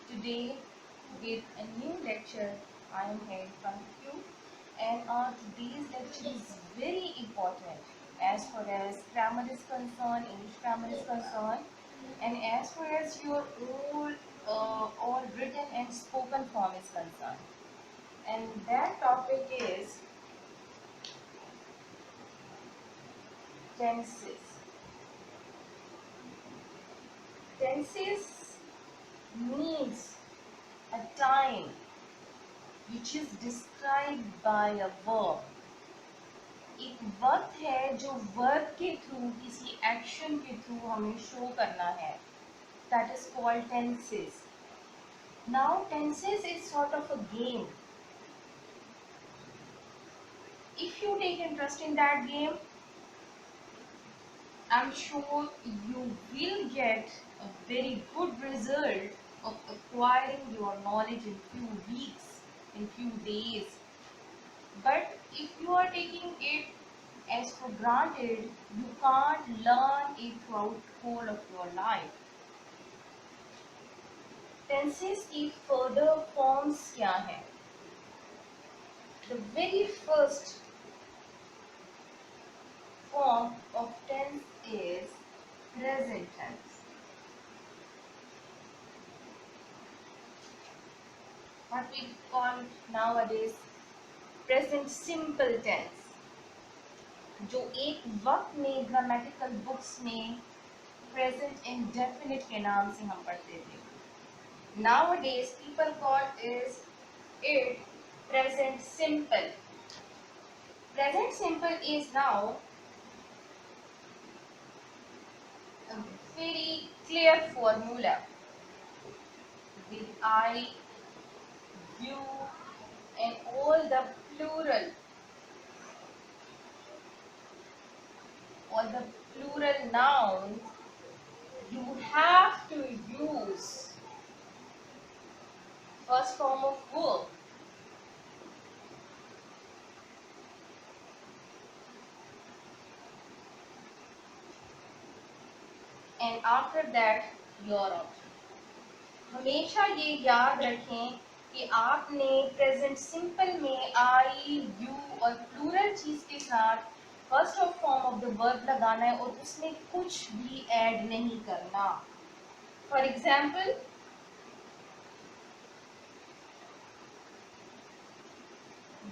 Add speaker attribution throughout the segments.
Speaker 1: today with a new lecture I am here in front of you, and today's lecture is very important as far as grammar is concerned, English grammar is concerned, and as far as your all written and spoken form is concerned. And that topic is tenses. Tenses means a time which is described by a verb. एक वक्त है जो verb के through किसी action के through हमें show करना है. That is called tenses. Now tenses is sort of a game. If you take interest in that game, I'm sure you will get a very good result of acquiring your knowledge in few weeks, in few days. But if you are taking it as for granted, you can't learn it throughout the whole of your life. Tenses की further forms क्या हैं? The very first form of tense is present tense. What we call nowadays present simple tense, जो एक वक्त में grammatical books में present indefinite के नाम से हम पढ़ते थे. Nowadays people call it present simple. Present simple is now a very clear formula with I, you and all the plural nouns. You have to use first form of verb. And after that your option. हमेशा ये याद रखें कि आपने present simple में आई, you और plural चीज के साथ first of form of the verb लगाना है और उसमें कुछ भी ऐड नहीं करना. For example,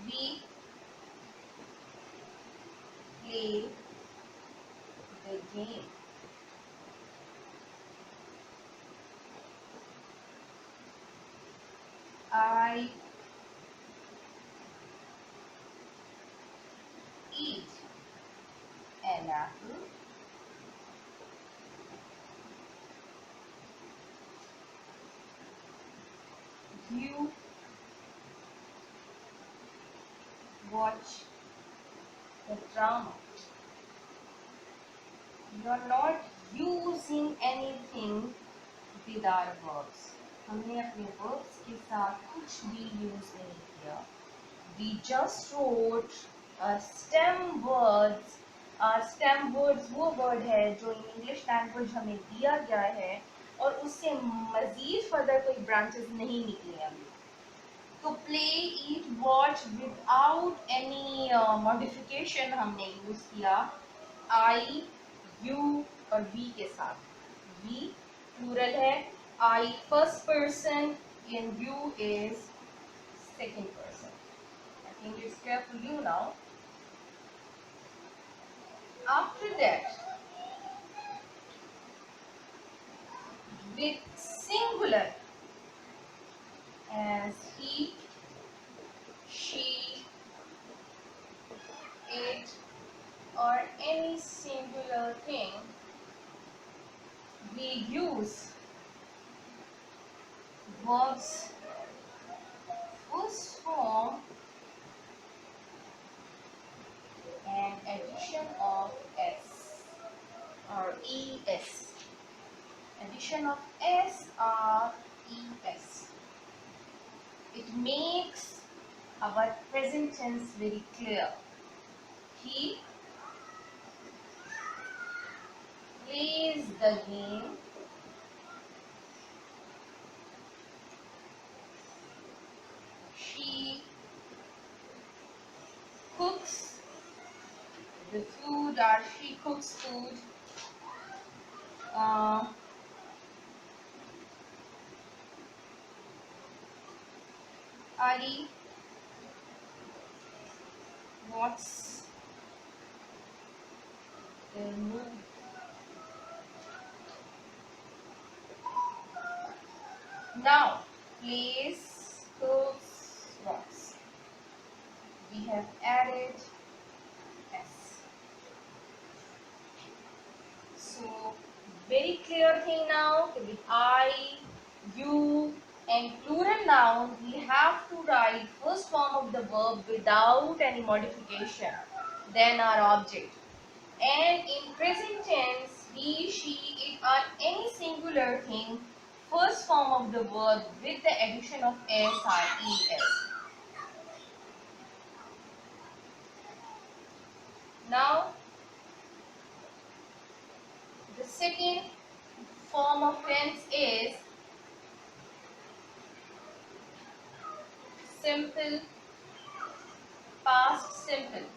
Speaker 1: we play the game. I eat an apple. You watch the drama. You are not using anything with our verbs. हमने अपने verbs के साथ कुछ भी यूज नहीं किया. We just wrote stem words. Stem words वो word है जो इन इंग्लिश लैंग्वेज हमें दिया गया है और उससे मजीद फर्दर कोई ब्रांचेस नहीं निकले अभी. तो प्ले, ईट, वॉच विदाउट एनी मॉडिफिकेशन हमने यूज किया आई, यू और वी के साथ. वी प्लूरल है, I first person and you is second person. I think it's clear for you now. After that, with singular as he, she, it or any singular thing, we use verbs first form and addition of s or es. Addition of s or es. It makes our present tense very clear. He plays the game. the food or she cooks food. Uh, Ali what's the mood? Now, place cooks rocks. We have added S. So, very clear thing now with I, you, and plural noun, we have to write first form of the verb without any modification, then our object. And in present tense, he, she, it are any singular thing, first form of the verb with the addition of S or ES. Now, the second form of tense is simple past simple.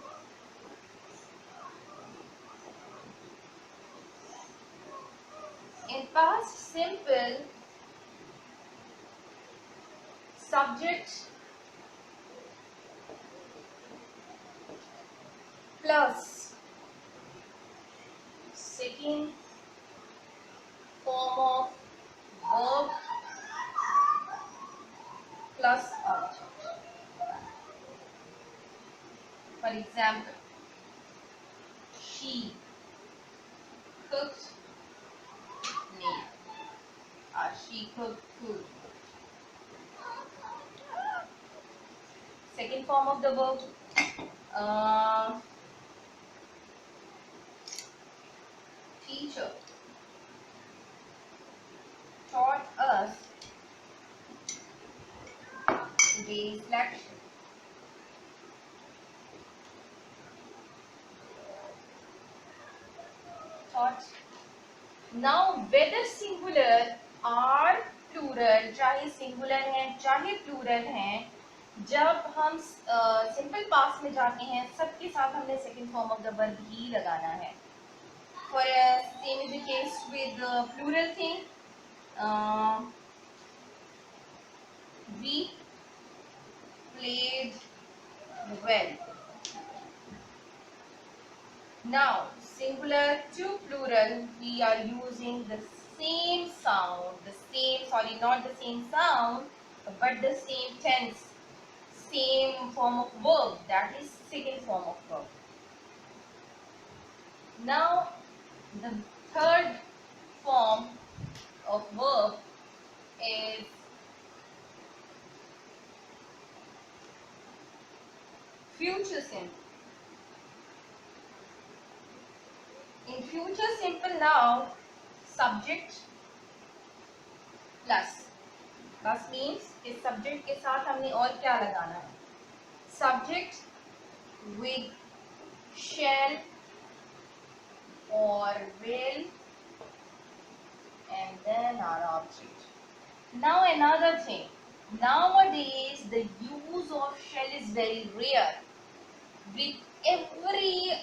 Speaker 1: In past simple, subject plus second form of verb plus object. For example, she cooked meal or she cooked food. Second form of the verb, teacher taught us today's lecture. Taught. Now whether singular or plural, चाहे singular हैं चाहे plural हैं, जब हम simple past में जाते हैं सबके साथ हमने second form of the verb ही लगाना है. For same is the case with plural thing. We played well. Now, singular to plural, we are using the same sound, not the same sound, but the same tense, same form of verb, that is second form of verb. Now, the third form of verb is future simple. In future simple now, subject plus means इस subject के साथ हमने और क्या लगाना है? Subject with shall or will and then our object. Now another thing, nowadays the use of shall is very rare. With every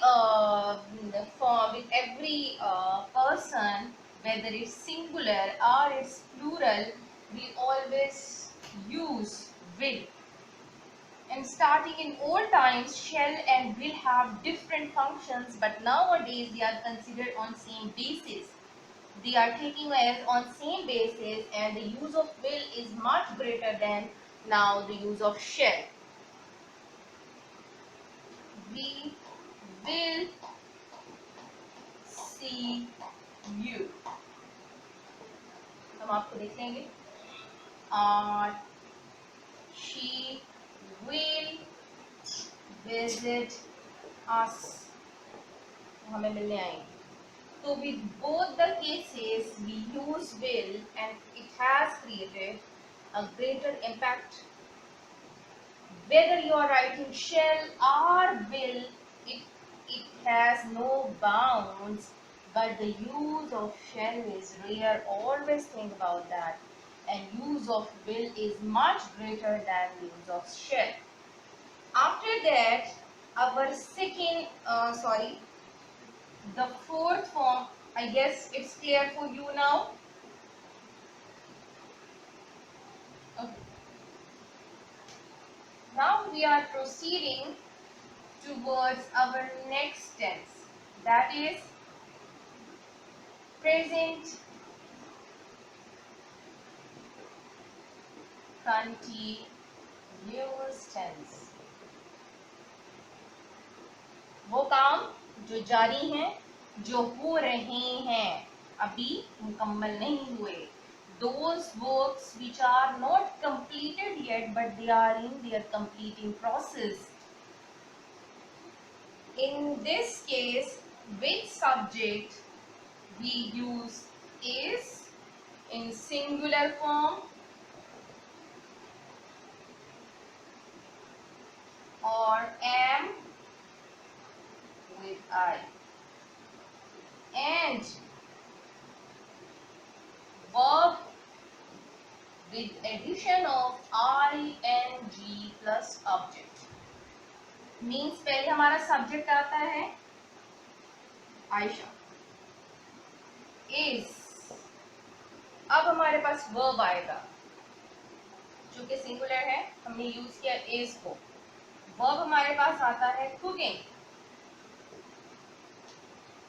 Speaker 1: person, whether it's singular or it's plural, we always use will. And starting in old times, shall and will have different functions, but nowadays they are considered on same basis. They are taking as on same basis, and the use of will is much greater than now the use of shall. We will see you. हम आपको देख लेंगे. She will visit us. हमें मिलने आएंगे. So with both the cases we use will and it has created a greater impact. Whether you are writing shall or will, it has no bounds, but the use of shall is rare. Always think about that. And use of will is much greater than use of shall. After that, our second, The fourth form, I guess it's clear for you now. Okay. Now we are proceeding towards our next tense, that is present continuous tense। वो काम जो जारी हैं, जो हो रहे हैं, अभी मुकम्मल नहीं हुए। Those works which are not completed yet but they are in their completing process. In this case, which subject we use is in singular form or am with I, and verb with addition of ing plus object। Means पहले हमारा subject आता है Ayesha, is, अब हमारे पास verb आएगा जो कि singular है, हमने यूज किया इज को। वर्ब हमारे पास आता है cooking,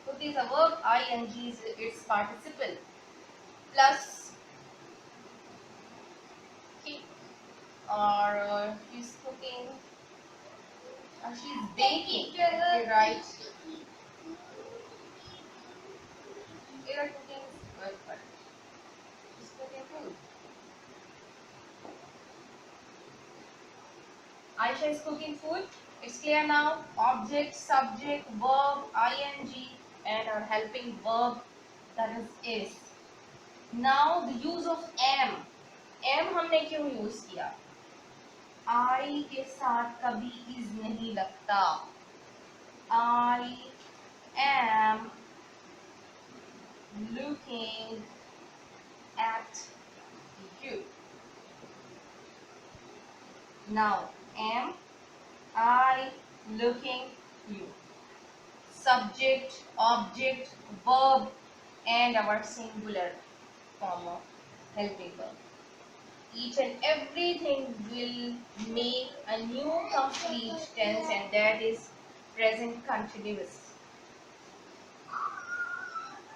Speaker 1: cook is a verb, ing is its participle, plus or she's cooking, she's baking, okay, right? They are cooking well, but she's cooking food. Aisha is cooking food. It's clear now. Object, subject, verb, ing, and our helping verb, that is. Now the use of am. am हमने क्यों use किया? I के साथ कभी is नहीं लगता। I am looking at you. Now am I looking you. Subject, object, verb, and our singular form of helping verb. Each and everything will make a new complete tense, and that is present continuous.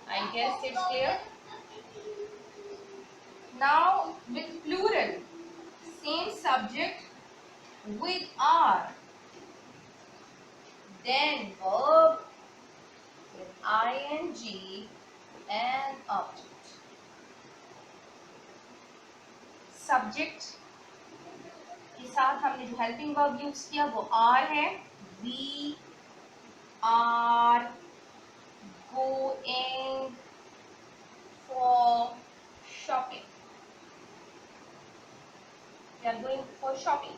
Speaker 1: I guess it's clear. Now with plural, same subject with are, then verb with ing and object. Subject के साथ हमने जो helping verb use किया वो are है। We are going for shopping, we are going for shopping,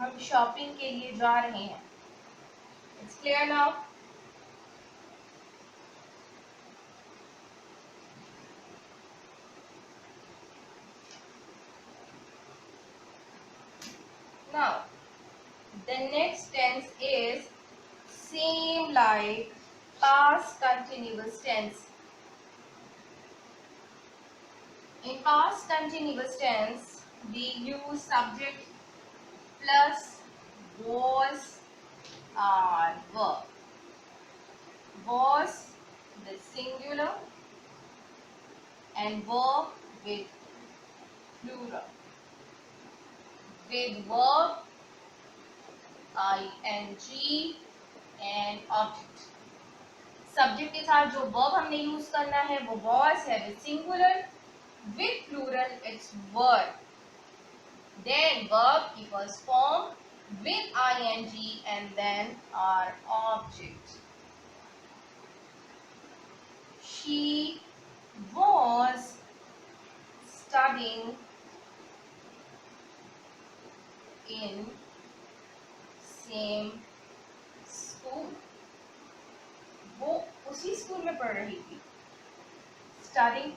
Speaker 1: हम shopping के लिए जा रहे हैं। It's clear now. Now, the next tense is same like past continuous tense. In past continuous tense, we use subject plus was or verb. Was with singular and verb with plural. With verb ing and object. Subject के साथ जो verb हमने use करना है वो was है with singular, with plural it's were, then verb equals form with ing and then our object. She was studying in same school. वो उसी स्कूल में पढ़ रही थी। Studying,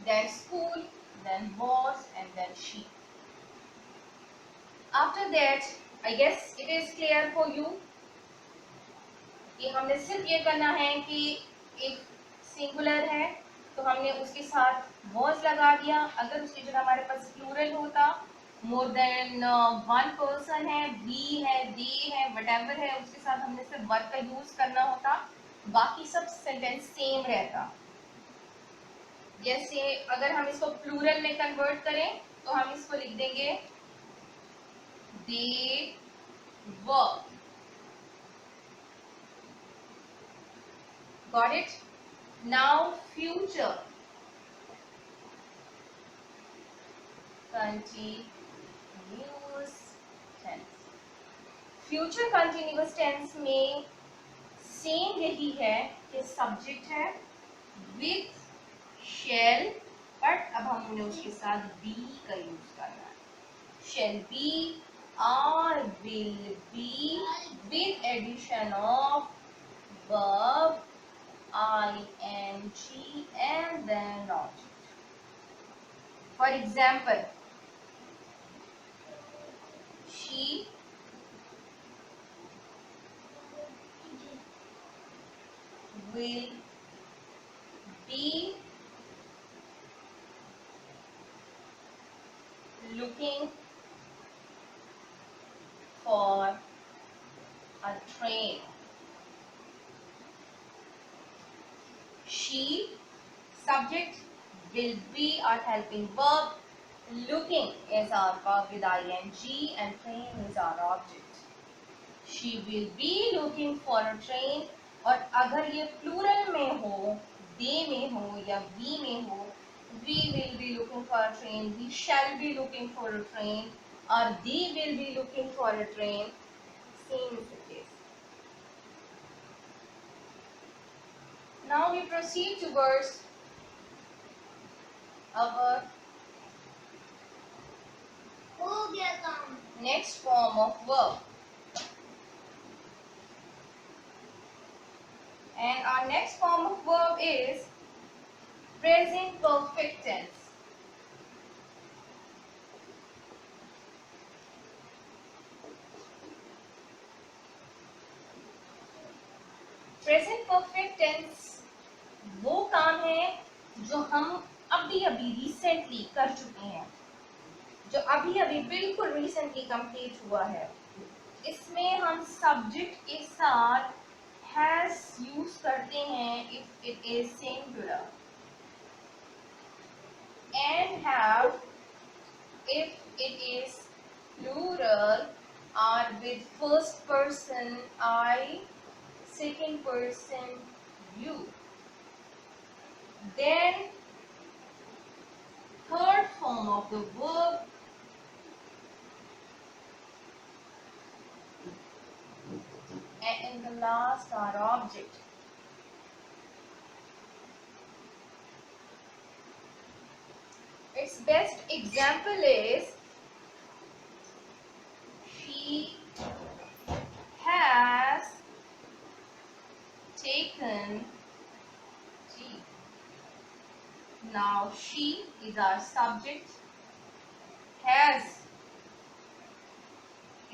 Speaker 1: then school, then was, and then she. After that, I guess it is clear for you. कि हमने सिर्फ ये करना है कि एक सिंगुलर है तो हमने उसके साथ वॉज लगा दिया। अगर उसकी जगह हमारे पास प्लूरल होता, मोर देन वन पर्सन है, वी है, दे है, वटेवर है, उसके साथ हमने सिर्फ वर्ब का यूज करना होता, बाकी सब सेंटेंस सेम रहता। जैसे अगर हम इसको प्लूरल में कन्वर्ट करें तो हम इसको लिख देंगे they were. Got it? Now future continuous tense. Future continuous tense में सेम यही है कि सब्जेक्ट है विथ शेल, बट अब हमने उसके साथ बी का यूज करना है। Shall be, are, will be, with addition of verb ing and then object. For example, she will be looking for a train. She, subject, will be our helping verb, looking is our verb with ing and train is our object. She will be looking for a train, और अगर ये plural में हो, they में हो या we में हो, we will be looking for a train, we shall be looking for a train, or they will be looking for a train, same is the case. Now we proceed towards our next form of verb. And our next form of verb is present perfect tense. Present perfect tense वो काम है जो हम अभी अभी recently कर चुके हैं, जो अभी अभी बिल्कुल रिसेंटली कंप्लीट हुआ है। इसमें हम सब्जेक्ट के साथ हैज यूज करते हैं if it is singular, and have if it is plural or with first person I, second person you. Then third form of the verb and in the last our object. Its best example is she has taken tea. Now she is our subject, has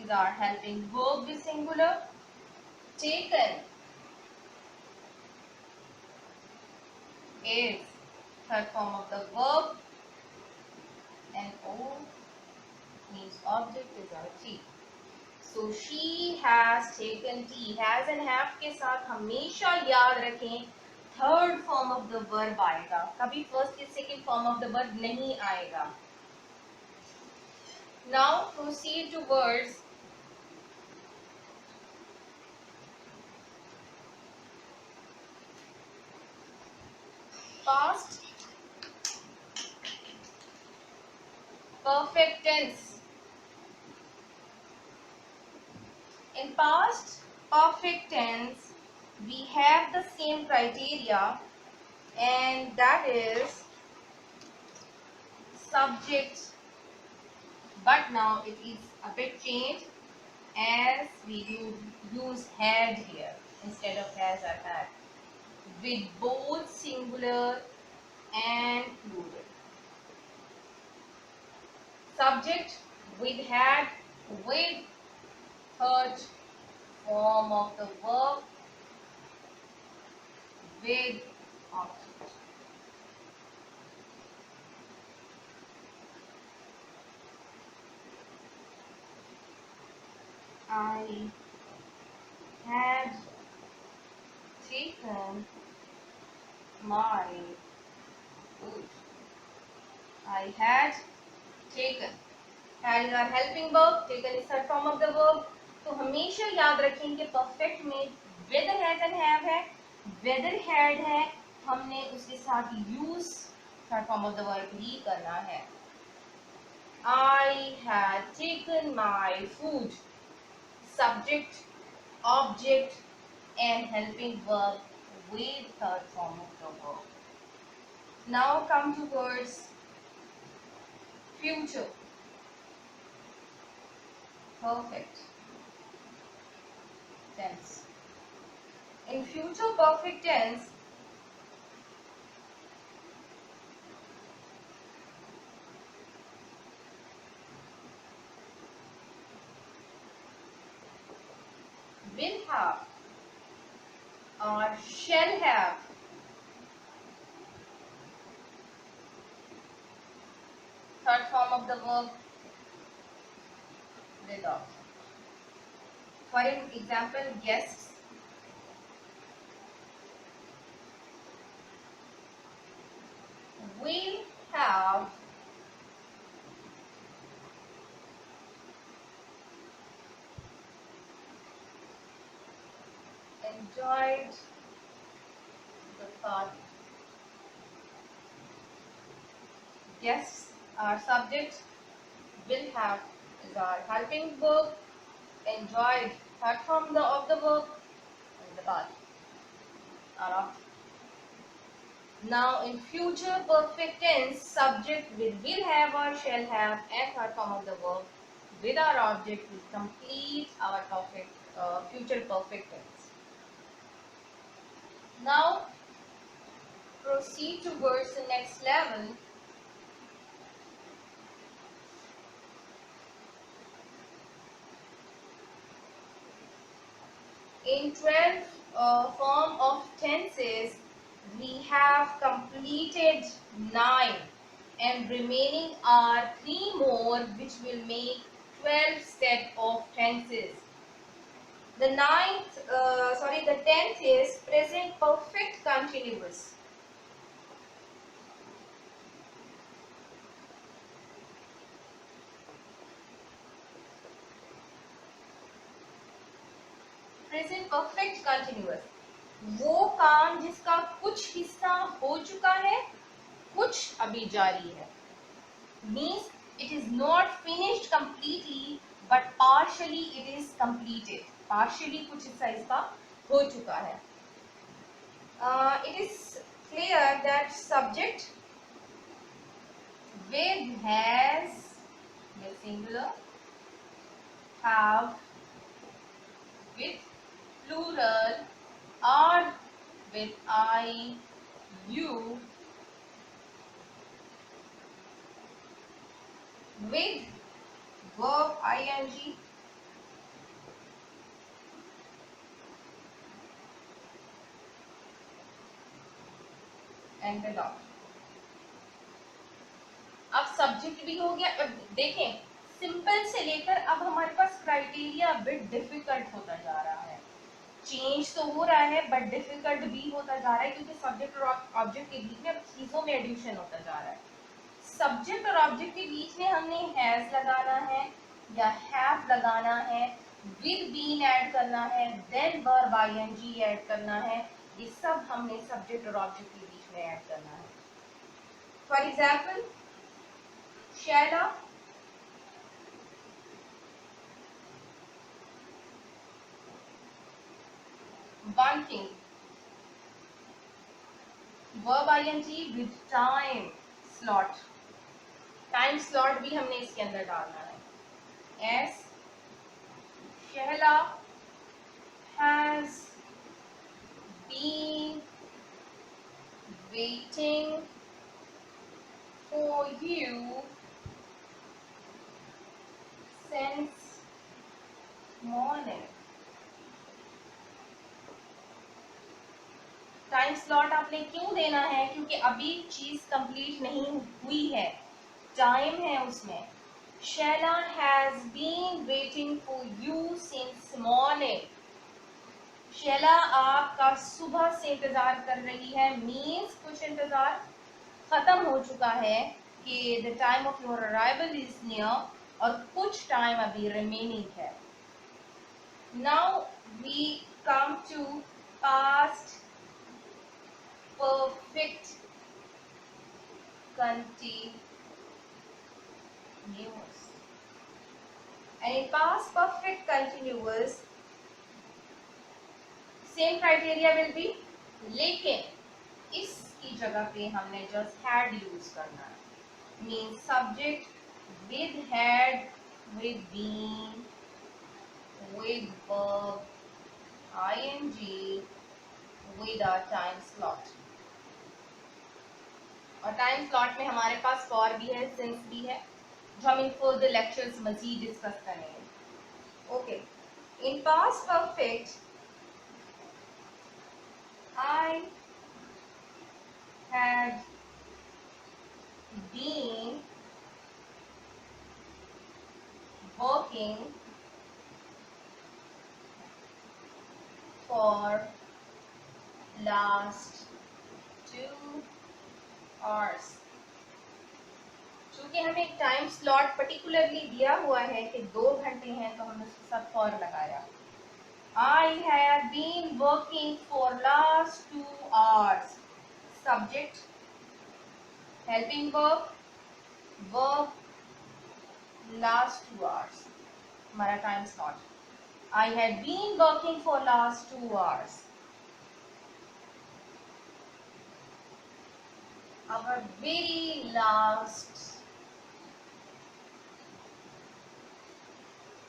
Speaker 1: is our helping verb with singular, taken is third form of the verb, and O means object is our tea. So she has taken tea. Has and have के साथ हमेशा याद रखें third form of the verb आएगा, कभी first या second form of the verb नहीं आएगा. Now proceed towards past perfect tense. In past perfect tense, we have the same criteria, and that is subject, but now it is a bit changed as we use had here instead of has or had, with both singular and plural. Subject with had with third form of the verb with object. I had taken my food. I had taken. Had is our helping verb, taken is third form of the verb. तो हमेशा याद रखें कि perfect में whether has and have है, whether had है, हमने उसके साथ use third form of the verb ही करना है. I had taken my food. Subject, object, and helping verb with third form of the verb. Now come towards future perfect tense. In future perfect tense, will have or shall have third form of the verb with of. For example, guests will have enjoyed the party. Guests are subject, will have is our helping verb, enjoyed third form of the verb, and the party are object. Now in future perfect tense, subject with will have or shall have and third form of the verb with our object will complete our perfect future perfect tense. Now proceed towards the next level. In 12 form of tenses, we have completed 9 and remaining are 3 more which will make 12 set of tenses. The 10th is present perfect continuous. Present perfect continuous, वो काम जिसका कुछ हिस्सा हो चुका है, कुछ अभी जारी है. Means it is not finished completely but partially it is completed. Partially कुछ हिस्सा इसका हो चुका है. It is clear that subject with has with singular, have with plural, are with I, you, with verb ing, and without. अब subject भी हो गया. अब देखें सिंपल से लेकर अब हमारे पास क्राइटेरिया बिट डिफिकल्ट होता जा रहा है. चेंज तो हो रहा है बट डिफिकल्ट भी होता जा रहा है क्योंकि सब्जेक्ट और ऑब्जेक्ट के बीच में अब चीजों में एडिशन होता जा रहा है. सब्जेक्ट और ऑब्जेक्ट के बीच में हमने हैज लगाना है या हैव लगाना है, विद बीन ऐड करना है, देन वर्ब आईएनजी ऐड करना है. ये सब हमने सब्जेक्ट और ऑब्जेक्ट के बीच में ऐड करना है. For example Shaila one thing, verb ing with time slot. Time slot भी हमने इसके अंदर डालना है. As Shahla has been waiting for you since morning. Time slot आपने क्यों देना है? क्योंकि अभी चीज कंप्लीट नहीं हुई है, टाइम है उसमें। Shaila has been waiting for you since morning. Shaila आपका सुबह से इंतजार कर रही है, मीन्स कुछ इंतजार खत्म हो चुका है कि the time of your arrival is near, और कुछ टाइम अभी रिमेनिंग है। Now we come to past perfect continuous, and in past perfect continuous same criteria will be, लेकिन इसकी जगह पे हमने just had यूज करना है, means subject with had, with been, with verb, ing, with a time slot। और time slot में हमारे पास फॉर भी है, सिंस भी है, जो हम इन फर्दर लेक्चर्स मजीद डिस्कस करेंगे। Okay, in past perfect I had been working for last 2 hours। चूंकि हमें एक टाइम स्लॉट पर्टिकुलरली दिया हुआ है कि 2 घंटे हैं, तो हमने उसके साथ फॉर लगाया। I have been working for last 2 hours। Subject, helping verb, verb, last 2 hours। हमारा time slot, I had been working for last 2 hours। Our very last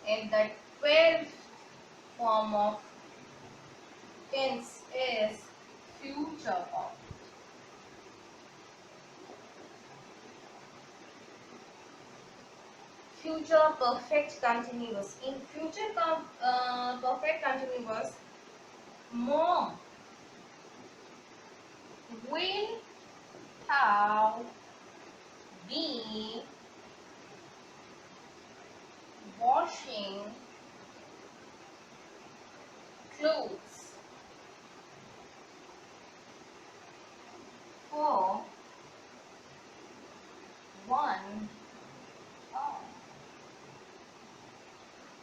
Speaker 1: and the 12th form of tense is future form। Future perfect continuous। In future perfect continuous, mom will have been washing clothes for 1 hour।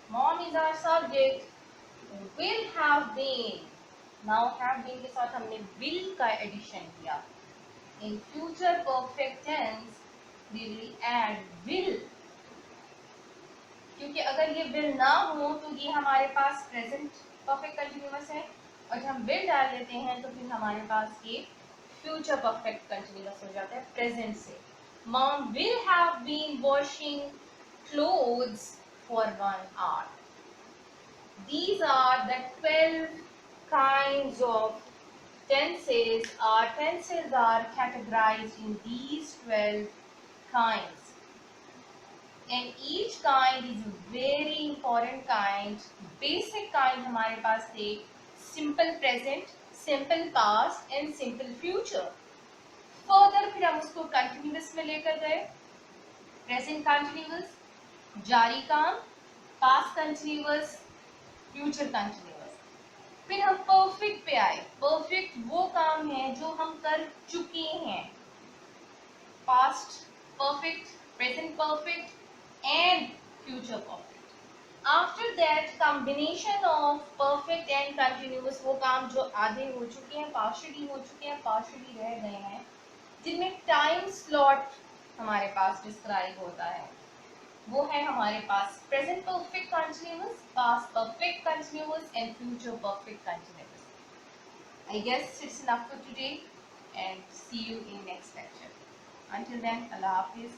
Speaker 1: Mom is our subject, will have been, now have been के साथ हमने will का addition किया। In future perfect tense we will add will, क्योंकि अगर ये will ना हो तो ये हमारे पास present perfect continuous है, और जब हम will डाल देते हैं तो फिर हमारे पास ये future perfect continuous हो जाता है present से। Mom will have been washing clothes for 1 hour। These are the 12 kinds of tenses. Our tenses are categorized in these 12 kinds, and each kind is a very important kind। Basic kind हमारे पास थे simple present, simple past and simple future। Further फिर हम उसको continuous में लेकर गए, present continuous, जारी काम, past continuous, फ्यूचर कंटिन्यूअस। फिर हम परफेक्ट पे आए। परफेक्ट वो काम है जो हम कर चुके हैं, past perfect, present perfect and future perfect. After that combination of perfect and continuous, वो काम जो आधे हो चुके हैं, पार्शियली हो चुके हैं, पार्शियली रह गए हैं, जिनमें टाइम स्लॉट हमारे पास डिस्क्राइब होता है, वो है हमारे पास present perfect continuous, past perfect continuous and future perfect continuous. I guess it's enough for today, and see you in next lecture. Until then, Allah Hafiz।